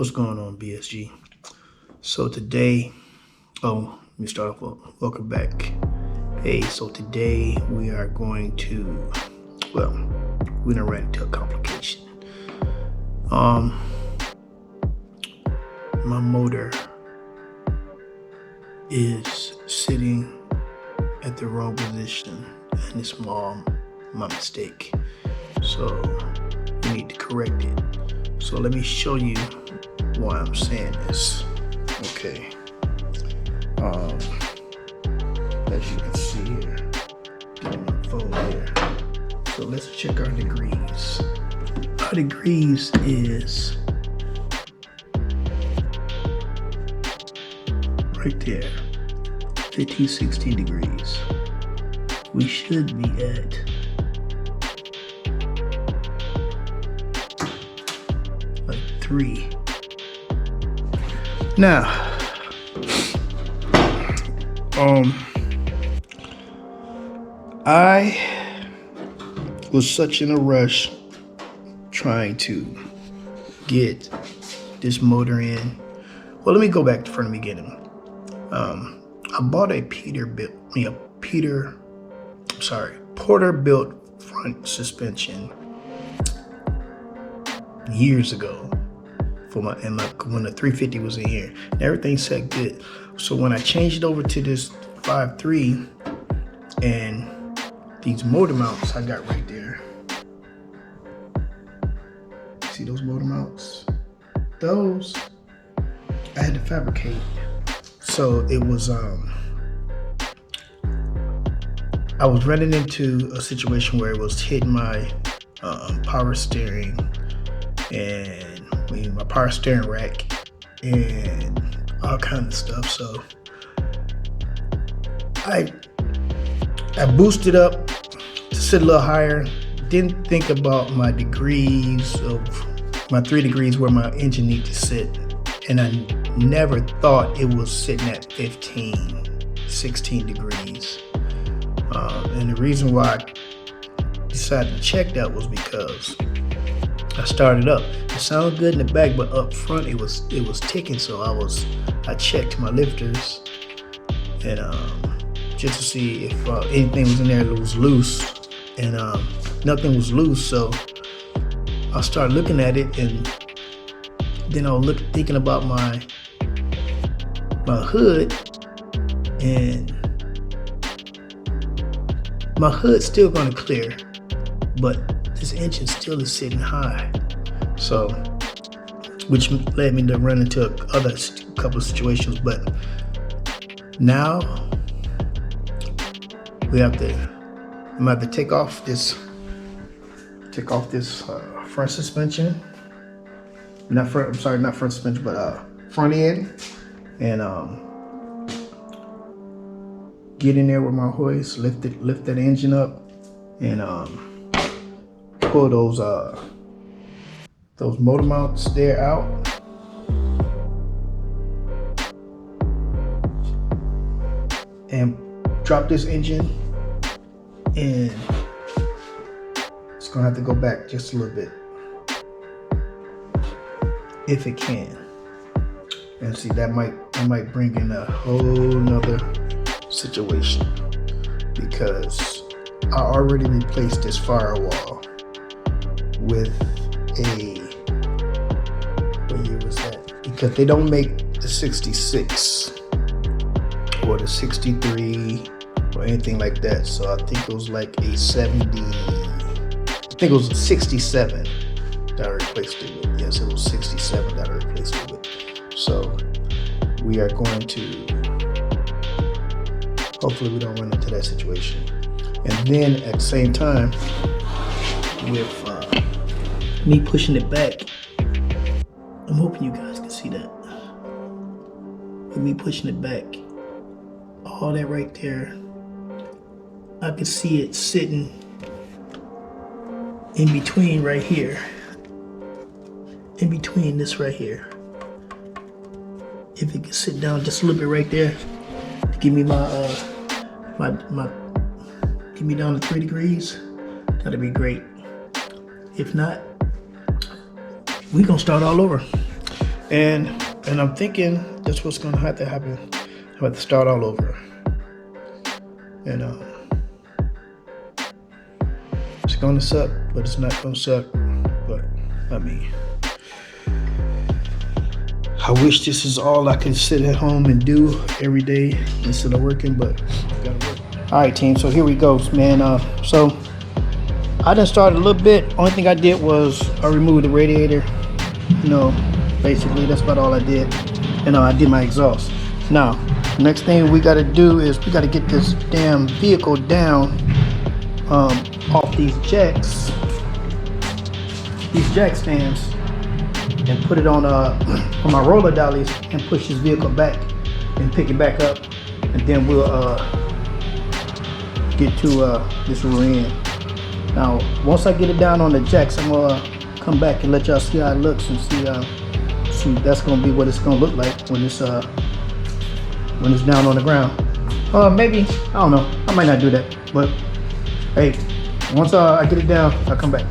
What's going on, BSG? So today, let me start off. Welcome back. Hey, so today we are going to, we're gonna run into a complication. My motor is sitting at the wrong position, and it's my mistake. So we need to correct it. So let me show you why I'm saying this. Okay. As you can see here, getting my phone here. So let's check our degrees. Our degrees is right there, 15, 16 degrees. We should be at like 3. Now, I was such in a rush trying to get this motor in. Well, let me go back from the beginning. I bought a Porter-built front suspension years ago for when the 350 was in here. And everything set good. So when I changed it over to this 5.3 and these motor mounts I got right there. See those motor mounts? Those I had to fabricate. So it was I was running into a situation where it was hitting my power steering and my power steering rack and all kinds of stuff. So I boosted up to sit a little higher. Didn't think about my degrees of my 3 degrees where my engine needs to sit, and I never thought it was sitting at 15, 16 degrees. And the reason why I decided to check that was because I started up. It sounded good in the back, but up front it was ticking. So I checked my lifters and just to see if anything was in there that was loose, and nothing was loose. So I started looking at it, and then I was thinking about my hood, and my hood's still gonna clear, but this engine still is sitting high. So, which led me to run into other couple of situations. But now I'm gonna have to take off this front suspension. Not front suspension, but front end, and get in there with my hoist, lift that engine up, and pull those motor mounts there out. And drop this engine, and it's gonna have to go back just a little bit, if it can. And see, that might bring in a whole nother situation, because I already replaced this firewall with what year was that? Because they don't make the 66 or the 63 or anything like that. So I think it was like a 70, I think it was a 67 that I replaced it with. Yes, it was 67 that I replaced it with. So we are going to, hopefully we don't run into that situation. And then at the same time, with me pushing it back, I'm hoping you guys can see that. With me pushing it back, all that right there, I can see it sitting in between right here. In between this right here. If it can sit down just a little bit right there, to give me give me down to 3 degrees, that'd be great. If not, we're gonna start all over. And I'm thinking that's what's gonna have to happen. I have to start all over. And it's gonna suck, but it's not gonna suck. But I mean, I wish this is all I could sit at home and do every day instead of working, but I gotta work. All right, team. So here we go, man. So I done started a little bit. Only thing I did was I removed the radiator. Basically that's about all I did. I did my exhaust. Now, next thing we got to do is we got to get this damn vehicle down off these jack stands, and put it on my roller dollies and push this vehicle back and pick it back up, and then we'll get to this rear end. Now, once I get it down on the jacks, I'm gonna come back and let y'all see how it looks and see that's gonna be what it's gonna look like when it's down on the ground. Maybe, I don't know, I might not do that, but hey, once I get it down, I'll come back.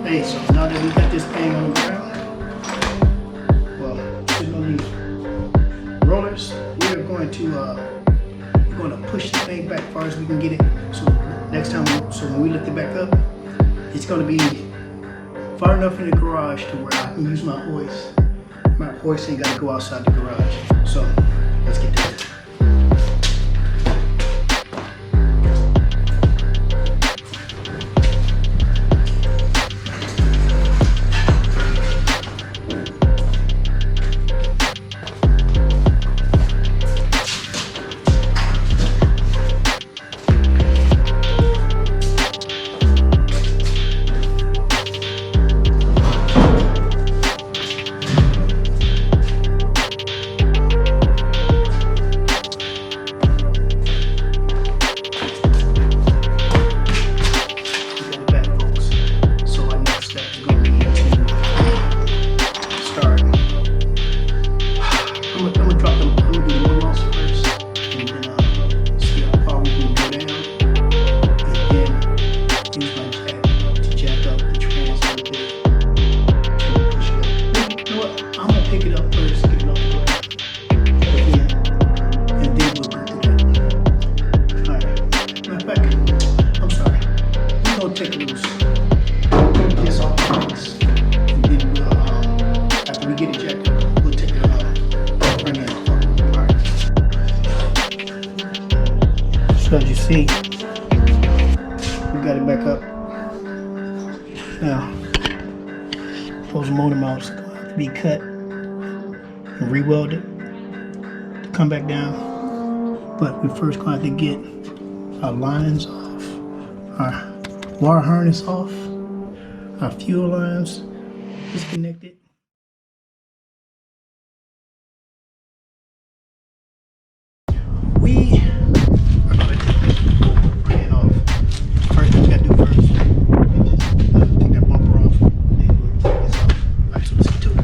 Hey, so now that we got this thing on the ground, well, sitting on these rollers, we're going to push the thing back as far as we can get it. So next time, when we lift it back up, it's going to be far enough in the garage to where I can use my hoist. My hoist ain't got to go outside the garage. So let's get to it. So as you see, we got it back up. Now, those motor mounts are going to have to be cut. and re-weld it to come back down. But we first going to have to get our lines off, our wire harness off, our fuel lines disconnected. We are going to take this brand off. First thing we got to do first is take that bumper off, then we'll take this off. Alright, so let's get to it.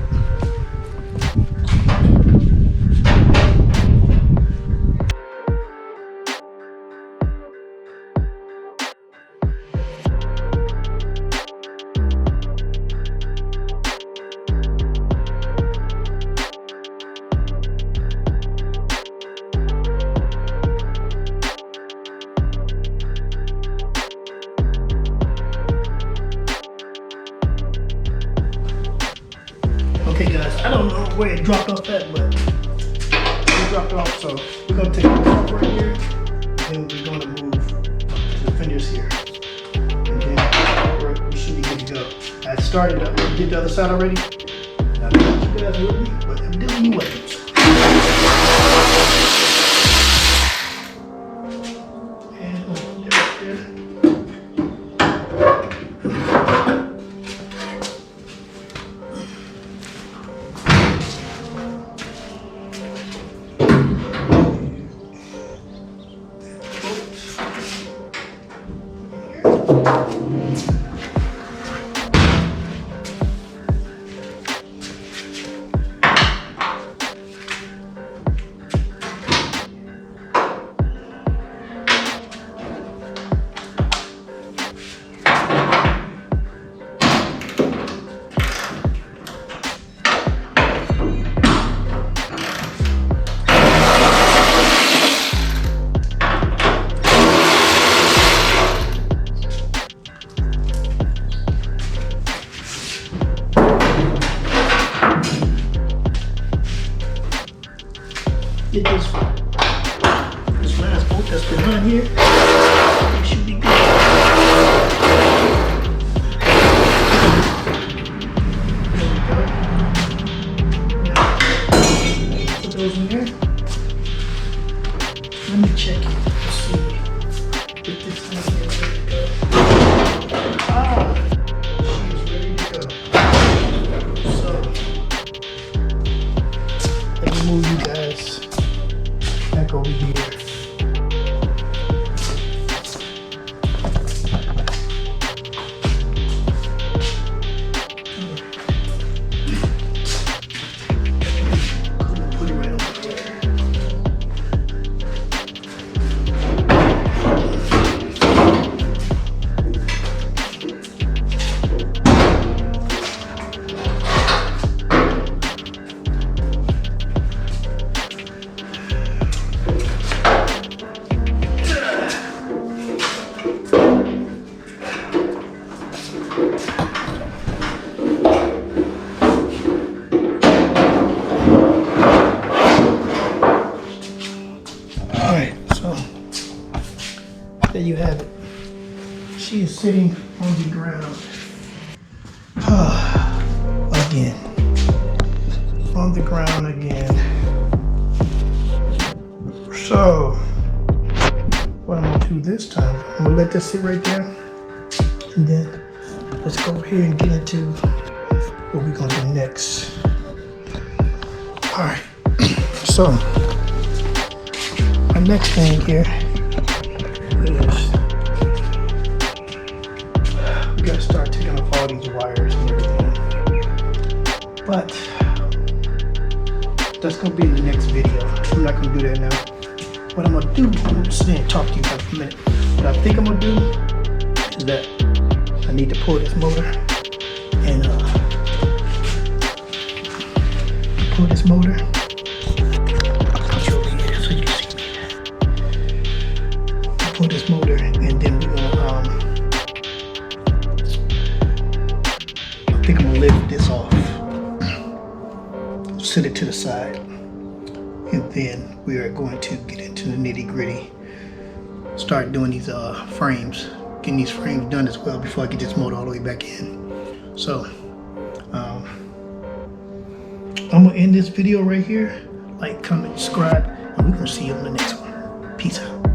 Okay guys, I don't know where it dropped off at, but it dropped off, so we're going to take the top right here, and then we're going to move to the fenders here. And then we should be good to go. I started up, did the other side already. Now, I don't know if you guys with me, but I'm doing you waves. Get this last bolt that's behind here. It should be good. Put those in there. Let me check it. Let's see if this thing is ready to go. Ah, she's ready to go. So let me move you guys back over here. Put it right over there. Alright, so there you have it. She is sitting on the ground. Again. On the ground again. So, what I'm gonna do this time, I'm gonna let this sit right there. And then let's go over here and get into what we're gonna do next. Alright, so our next thing here is we gotta start taking off all these wires and everything. But that's gonna be in the next video. I'm not gonna do that now. What I'm gonna do, I'm gonna sit and talk to you guys for a minute. What I think I'm gonna do is that I need to pull this motor and pull this motor. Pull this motor, and then we're gonna I think I'm gonna lift this off, set it to the side, and then we are going to get into the nitty-gritty, start doing these frames, getting these frames done as well before I get this motor all the way back in. So I'm gonna end this video right here. Like, comment, subscribe, and we're gonna see you on the next one. Peace out.